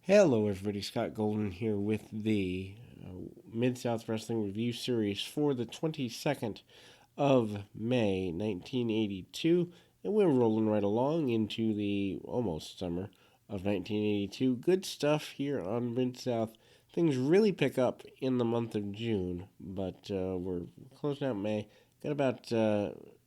Hello, everybody. Scott Golden here with the Mid-South Wrestling Review Series for the 22nd of May, 1982. And we're rolling right along into the almost summer of 1982. Good stuff here on Mid-South. Things really pick up in the month of June, but we're closing out May. Got about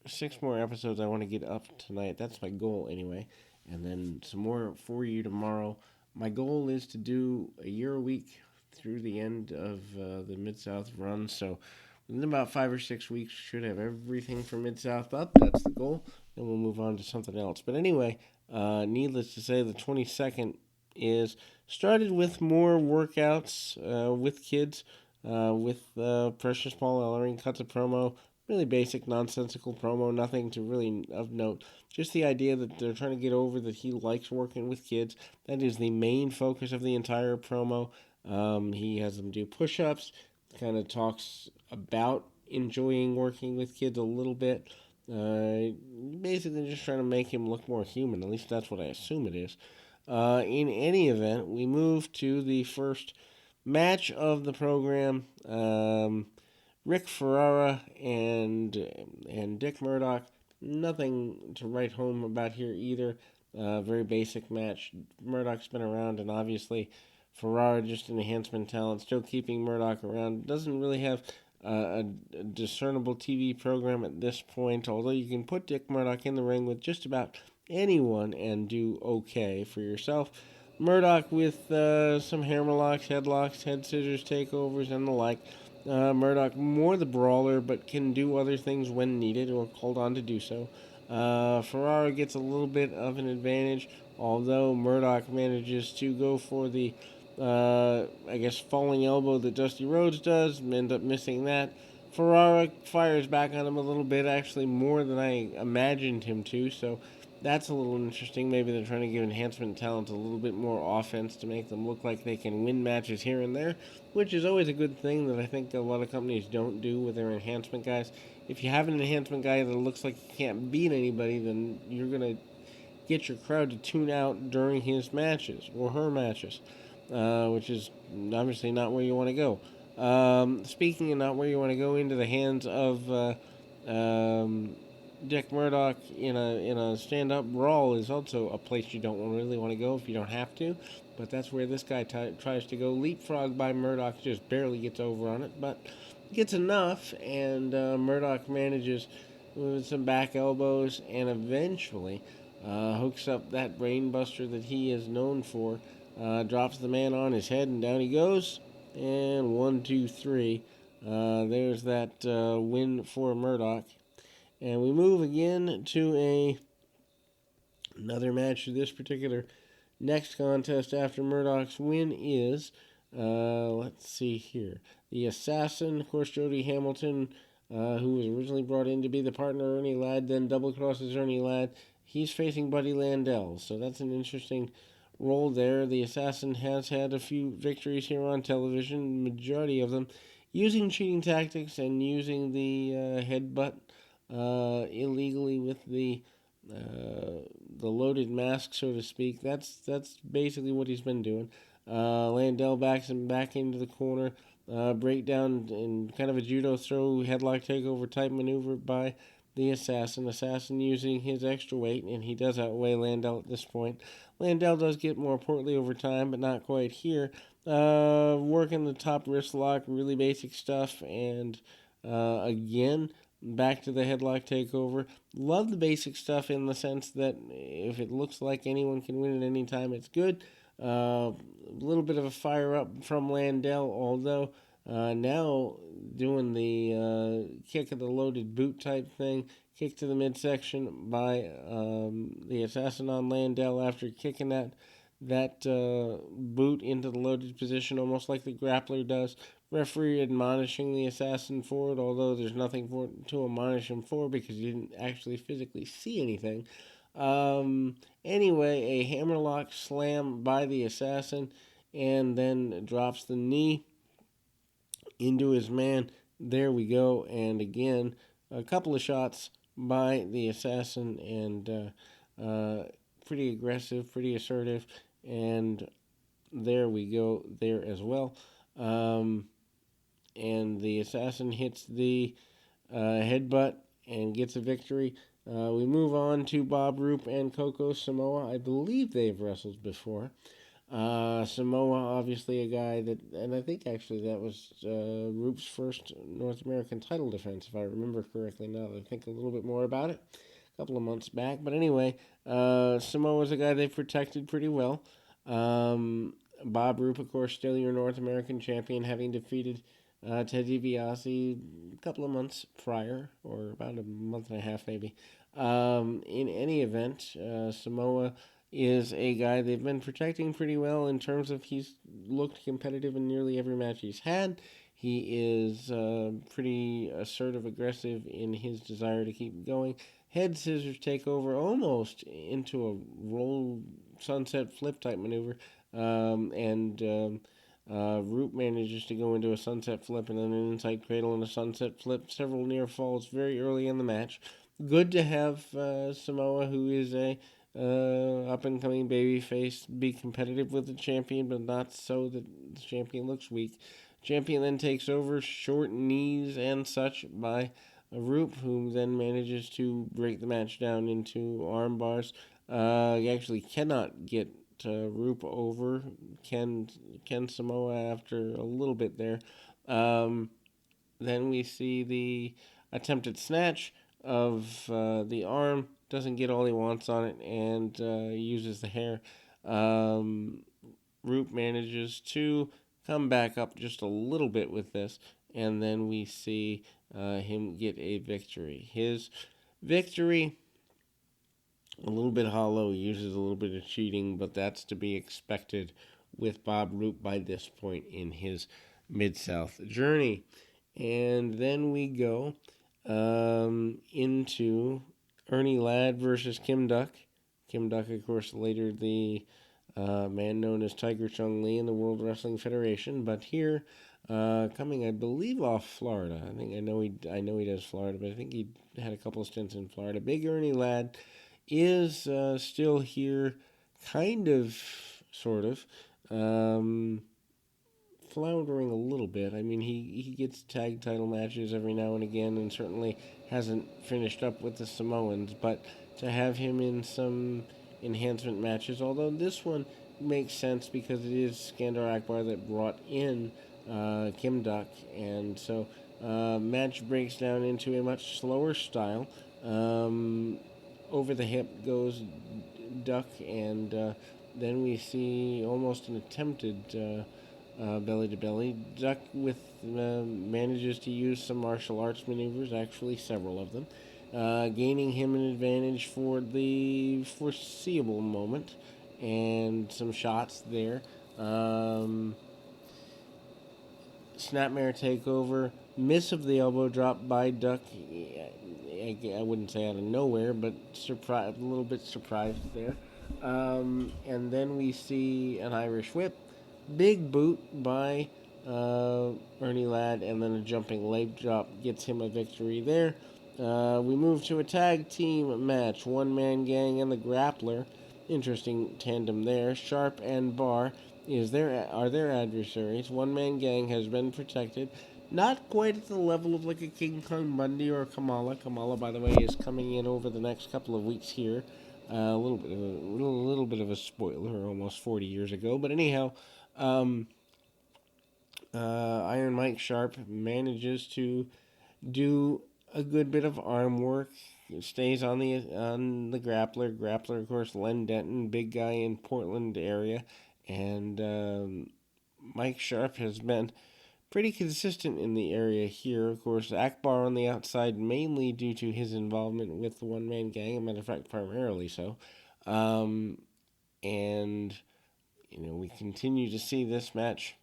6 more episodes I want to get up tonight. That's my goal, anyway. And then some more for you tomorrow. My goal is to do a year a week through the end of the Mid South run. So within about 5 or 6 weeks, should have everything from Mid South up. That's the goal. Then we'll move on to something else. But anyway, needless to say, the 22nd is started with more workouts with kids. With Precious Paul Ellering cuts a promo, really basic, nonsensical promo, nothing to really of note. Just the idea that they're trying to get over that he likes working with kids. That is the main focus of the entire promo. He has them do push ups, kind of talks about enjoying working with kids a little bit. Basically, just trying to make him look more human. At least that's what I assume it is. In any event, we move to the first match of the program. Rick Ferrara and Dick Murdoch. Nothing to write home about here either. Very basic match. Murdoch's been around, and obviously Ferrara just an enhancement talent. Still keeping Murdoch around. Doesn't really have a discernible TV program at this point. Although you can put Dick Murdoch in the ring with just about anyone and do okay for yourself. Murdoch with some hammerlocks, headlocks, head scissors, takeovers, and the like. Murdoch more the brawler, but can do other things when needed or called on to do so. Ferrara gets a little bit of an advantage, although Murdoch manages to go for the, falling elbow that Dusty Rhodes does, end up missing that. Ferrara fires back on him a little bit, actually more than I imagined him to, so that's a little interesting. Maybe they're trying to give enhancement talent a little bit more offense to make them look like they can win matches here and there, which is always a good thing that I think a lot of companies don't do with their enhancement guys. If you have an enhancement guy that looks like he can't beat anybody, then you're going to get your crowd to tune out during his matches or her matches, which is obviously not where you want to go. Speaking of not where you want to go, into the hands of Dick Murdoch in a stand up brawl is also a place you don't really want to go if you don't have to. But that's where this guy tries to go. Leapfrog by Murdoch, just barely gets over on it, but gets enough, and Murdoch manages with some back elbows and eventually hooks up that brainbuster that he is known for. Drops the man on his head, and down he goes. And 1, 2, 3. There's that win for Murdoch. And we move again to another match. This particular next contest after Murdoch's win is, let's see here, the Assassin. Of course, Jody Hamilton, who was originally brought in to be the partner of Ernie Ladd, then double crosses Ernie Ladd. He's facing Buddy Landel, so that's an interesting role there. The Assassin has had a few victories here on television, majority of them using cheating tactics and using the headbutt illegally with the loaded mask, so to speak. That's basically what he's been doing. Landell backs him back into the corner. Breakdown and kind of a judo throw, headlock takeover type maneuver by the Assassin. Assassin using his extra weight, and he does outweigh Landell at this point. Landell does get more portly over time, but not quite here. Working the top wrist lock, really basic stuff, and again, back to the headlock takeover. Love the basic stuff in the sense that if it looks like anyone can win at any time, it's good. A little bit of a fire up from Landell, although now doing the kick of the loaded boot type thing, kick to the midsection by the Assassin on Landell after kicking that boot into the loaded position, almost like the grappler does. Referee admonishing the Assassin for it, although there's nothing to admonish him for because he didn't actually physically see anything. Anyway, a hammerlock slam by the Assassin, and then drops the knee into his man. There we go, and again, a couple of shots by the Assassin, and pretty aggressive, pretty assertive, and there we go there as well. Um, and the assassin hits the headbutt and gets a victory. We move on to Bob Roop and Coco Samoa. I believe they've wrestled before. Samoa, obviously a guy that, and I think actually that was Roop's first North American title defense, if I remember correctly. Now that I think a little bit more about it, a couple of months back. But anyway, Samoa's a guy they've protected pretty well. Um, Bob Roop, of course, still your North American champion, having defeated Ted DiBiase a couple of months prior, or about a month and a half maybe. In any event, Samoa is a guy they've been protecting pretty well in terms of he's looked competitive in nearly every match he's had. He is pretty assertive, aggressive in his desire to keep going. Head scissors take over almost into a roll sunset flip type maneuver, and Root manages to go into a sunset flip and then an inside cradle and a sunset flip. Several near falls very early in the match. Good to have Samoa, who is a up and coming baby face, be competitive with the champion, but not so that the champion looks weak. Champion then takes over, short knees and such by Roop, who then manages to break the match down into arm bars. He actually cannot get Roop over Ken Samoa after a little bit there. Um, then we see the attempted snatch of the arm. Doesn't get all he wants on it and uses the hair. Um, Roop manages to come back up just a little bit with this, and then we see him get a victory. His victory, a little bit hollow, uses a little bit of cheating, but that's to be expected with Bob Roop by this point in his Mid-South journey. And then we go into Ernie Ladd versus Kim Duck. Kim Duck, of course, later the man known as Tiger Chung Lee in the World Wrestling Federation. But here, coming, I believe, off Florida. I know he does Florida, but I think he had a couple of stints in Florida. Big Ernie Ladd is still here, kind of, sort of. Um, Floundering a little bit. I mean, he gets tag title matches every now and again, and certainly hasn't finished up with the Samoans. But to have him in some enhancement matches, although this one makes sense because it is Skandar Akbar that brought in Kim Duck, and so match breaks down into a much slower style. Um, Over the hip goes Duck, and then we see almost an attempted belly to belly. Duck with manages to use some martial arts maneuvers, actually several of them, gaining him an advantage for the foreseeable moment, and some shots there. Um, Snapmare takeover, miss of the elbow drop by Duck. I wouldn't say out of nowhere, but a little bit surprised there. And then we see an Irish whip, big boot by Ernie Ladd, and then a jumping leg drop gets him a victory there. We move to a tag team match, one man gang and the grappler. Interesting tandem there. Sharp and Barr are their adversaries. One man gang has been protected. Not quite at the level of like a King Kong Bundy or Kamala. Kamala, by the way, is coming in over the next couple of weeks here. Little bit of a spoiler, almost 40 years ago. But anyhow, um, Iron Mike Sharp manages to do a good bit of arm work. Stays on the grappler. Grappler, of course, Len Denton, big guy in Portland area, and Mike Sharp has been pretty consistent in the area here. Of course, Akbar on the outside, mainly due to his involvement with the one man gang. As a matter of fact, primarily so. Um, and we continue to see this match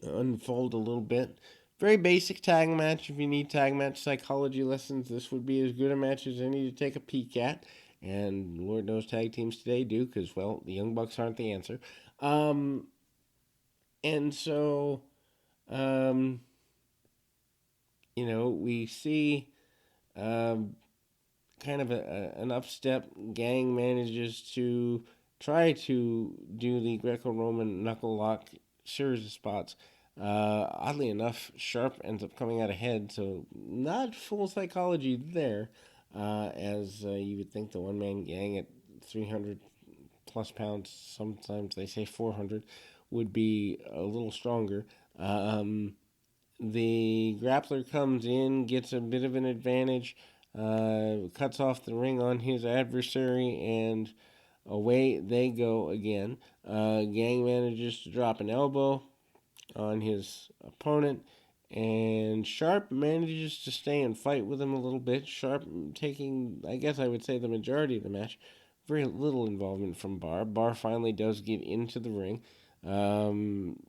unfold a little bit. Very basic tag match. If you need tag match psychology lessons, this would be as good a match as any to take a peek at. And Lord knows tag teams today do, because, well, the Young Bucks aren't the answer. And so, um, we see kind of an upstep. Gang manages to try to do the Greco-Roman knuckle lock series of spots. Oddly enough, Sharp ends up coming out ahead, so not full psychology there, as you would think the one-man gang at 300 plus pounds, sometimes they say 400, would be a little stronger. Um, the grappler comes in, gets a bit of an advantage, cuts off the ring on his adversary, and away they go again. Gang manages to drop an elbow on his opponent, and Sharp manages to stay and fight with him a little bit. Sharp taking, I guess I would say, the majority of the match. Very little involvement from Barr. Barr finally does get into the ring,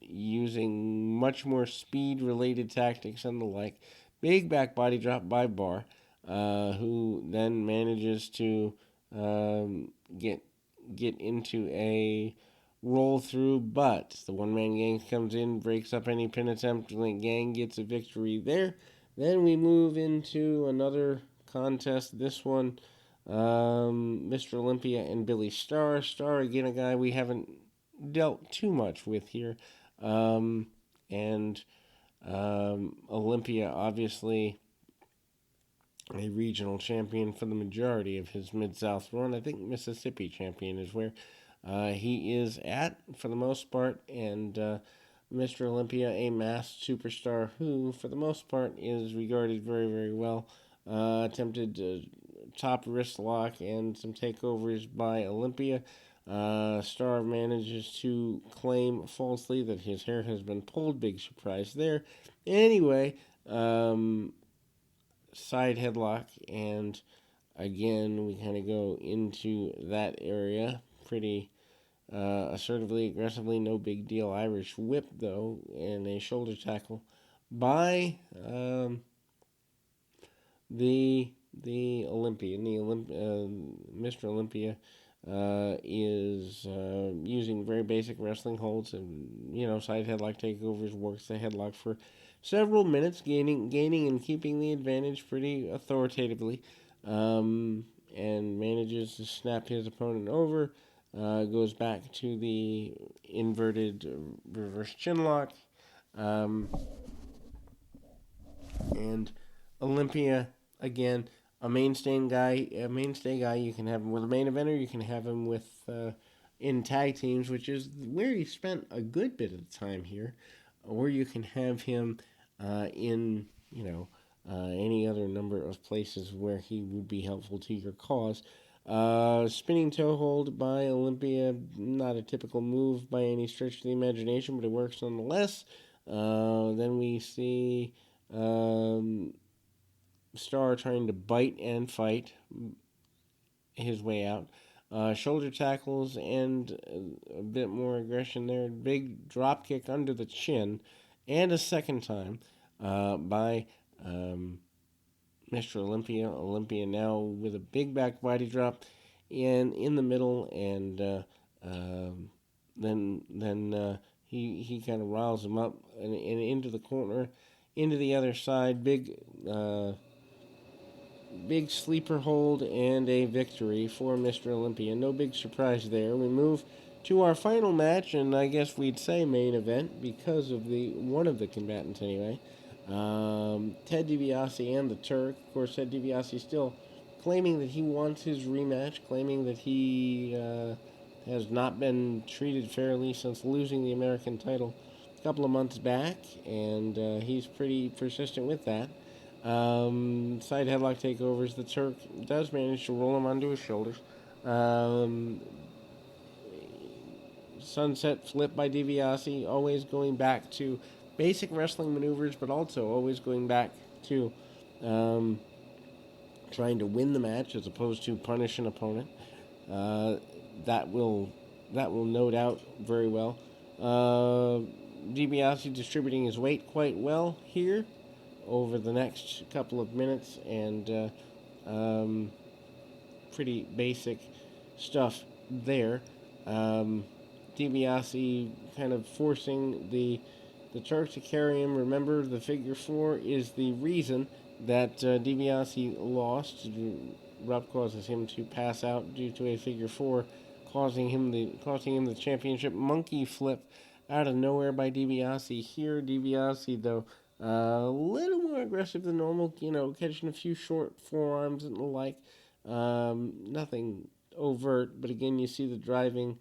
using much more speed related tactics and the like. Big back body drop by Barr, who then manages to get into a roll through, but the one man gang comes in, breaks up any pin attempt, and the gang gets a victory there. Then we move into another contest. This one, Mr. Olympia and Billy Starr. Starr, again, a guy we haven't dealt too much with here. And Olympia, obviously, a regional champion for the majority of his Mid-South run. I think Mississippi champion is where he is at for the most part, and Mr. Olympia, a masked superstar who, for the most part, is regarded very, very well. Attempted top wrist lock and some takeovers by Olympia. Starr manages to claim falsely that his hair has been pulled. Big surprise there. Anyway, side headlock, and again, we kind of go into that area pretty assertively, aggressively, no big deal. Irish whip, though, and a shoulder tackle by the Olympian. Mr. Olympia is using very basic wrestling holds and side headlock takeovers. Works the headlock for several minutes, gaining and keeping the advantage pretty authoritatively, and manages to snap his opponent over. Goes back to the inverted reverse chin lock, and Olympia again, a mainstay guy. A mainstay guy. You can have him with a main eventer. You can have him with in tag teams, which is where he spent a good bit of the time here, or you can have him in any other number of places where he would be helpful to your cause. Spinning toe hold by Olympia, not a typical move by any stretch of the imagination, but it works nonetheless. Then we see Starr trying to bite and fight his way out. Shoulder tackles and a bit more aggression there. Big drop kick under the chin, and a second time by Mr. Olympia. Olympia now with a big back body drop and in the middle, and then he kind of riles him up and into the corner, into the other side. Big sleeper hold and a victory for Mr. Olympia. No big surprise there. We move to our final match, and I guess we'd say main event because of the one of the combatants anyway. Ted DiBiase and the Turk. Of course, Ted DiBiase still claiming that he wants his rematch, claiming that he has not been treated fairly since losing the American title a couple of months back, and he's pretty persistent with that. Side headlock takeovers. The Turk does manage to roll him onto his shoulders. Sunset flip by DiBiase, always going back to basic wrestling maneuvers, but also always going back to trying to win the match as opposed to punish an opponent. That will no doubt very well. DiBiase distributing his weight quite well here over the next couple of minutes, and pretty basic stuff there. DiBiase kind of forcing the Turk to carry him. Remember, the figure four is the reason that DiBiase lost. Rupp causes him to pass out due to a figure four causing him the championship. Monkey flip out of nowhere by DiBiase. Here, DiBiase, though, a little more aggressive than normal, catching a few short forearms and the like. Nothing overt, but again, you see the diving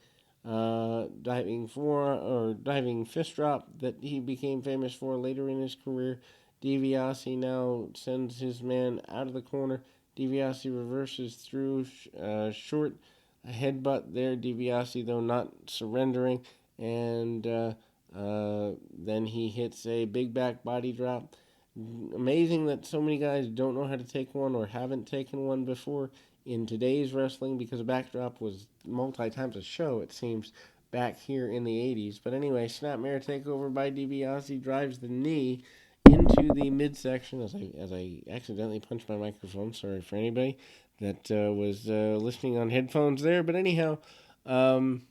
fist drop that he became famous for later in his career. DiBiase now sends his man out of the corner. DiBiase reverses through short headbutt there. DiBiase, though, not surrendering, and then he hits a big back body drop. Amazing that so many guys don't know how to take one or haven't taken one before in today's wrestling, because a backdrop was multi times a show, it seems, back here in the 80s. But anyway, snapmare takeover by DiBiase, drives the knee into the midsection as I accidentally punched my microphone. Sorry for anybody that was listening on headphones there. But um,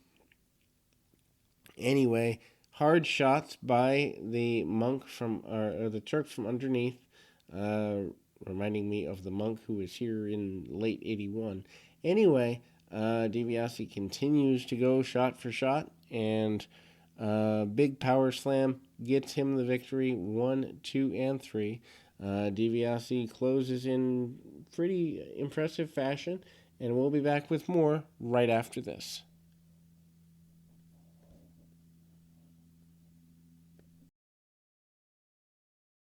anyway, hard shots by the monk or the Turk from underneath, uh, reminding me of the monk who was here in late '81. Anyway, DiBiase continues to go shot for shot, and big power slam gets him the victory. 1, 2, and 3. DiBiase closes in pretty impressive fashion, and we'll be back with more right after this.